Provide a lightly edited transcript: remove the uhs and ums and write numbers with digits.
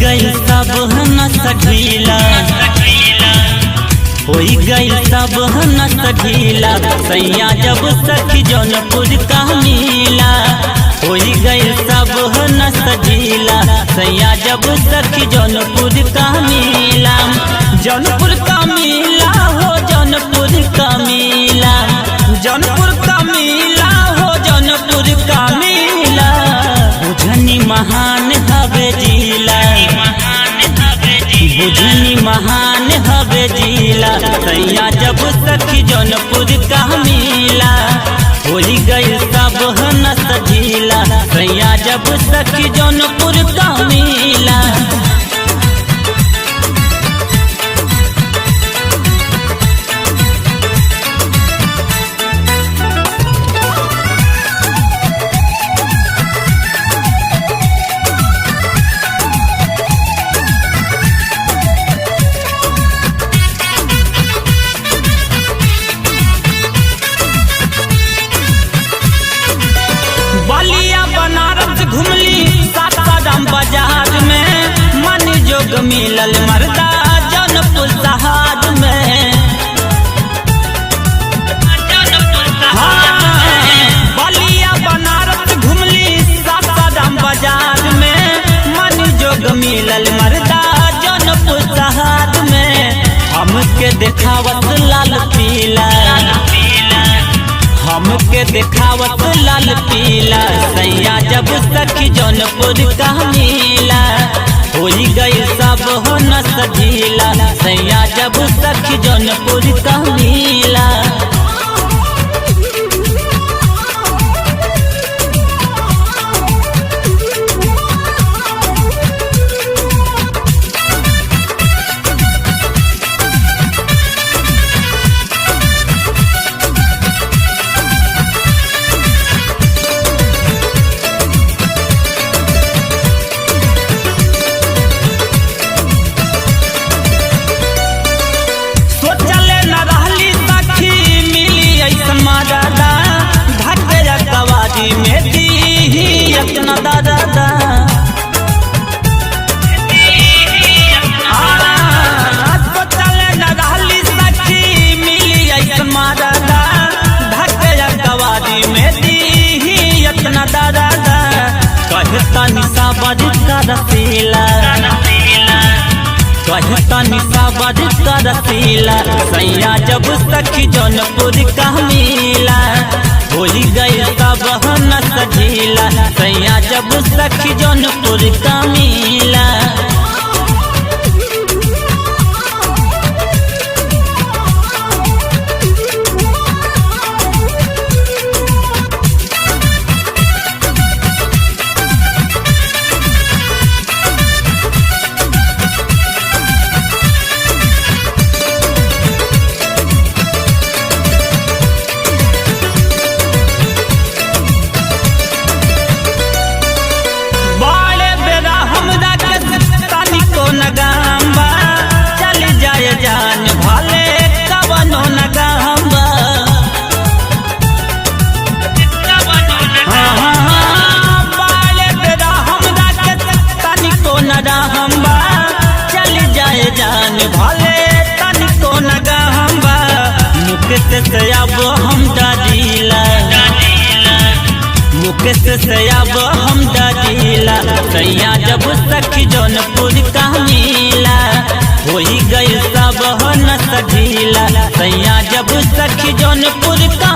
गई सब नस ढीला, होई गई सब नस ढीला, सैया जब सखी जौनपुर का मीला। होई गई सब नस ढीला, सैया जब सखी जौनपुर का मीला। जौनपुर का मीला हो, जौनपुर का मीला, जौनपुर का मीला हो, जौनपुर का मीला। बुझनी महान हवे जिला, बुझनी महान हवे जिला, सैया जब सखी जौनपुर का मीला। होली गई सब नस ढीला, सैया जब सखी जौनपुर का मीला। बाजार में मन जोग मिलल मर्दा जौनपुर शहर में। बलिया बनारस घुमली सासाराम बाजार में, मन जोग मिलल मर्दा जौनपुर शहर में। हमके देखावत लाल पीला, हमके देखावत लाल पीला, सैया जब सखी जौनपुर का मीला। होई गई सब नस ढीला, सैया जब सखी जौनपुर का मीला। कहता निशाबाद का रसीला, सैया जब सखी जौनपुर का मीला। होली गई सब नस ढीला, सैया जब सखी जौनपुर का मीला। मुकेश से अब हम दादीला, सैया जब सखी जौनपुर का मीला। होई गई सब नस ढीला, सैया जब सखी जौनपुर का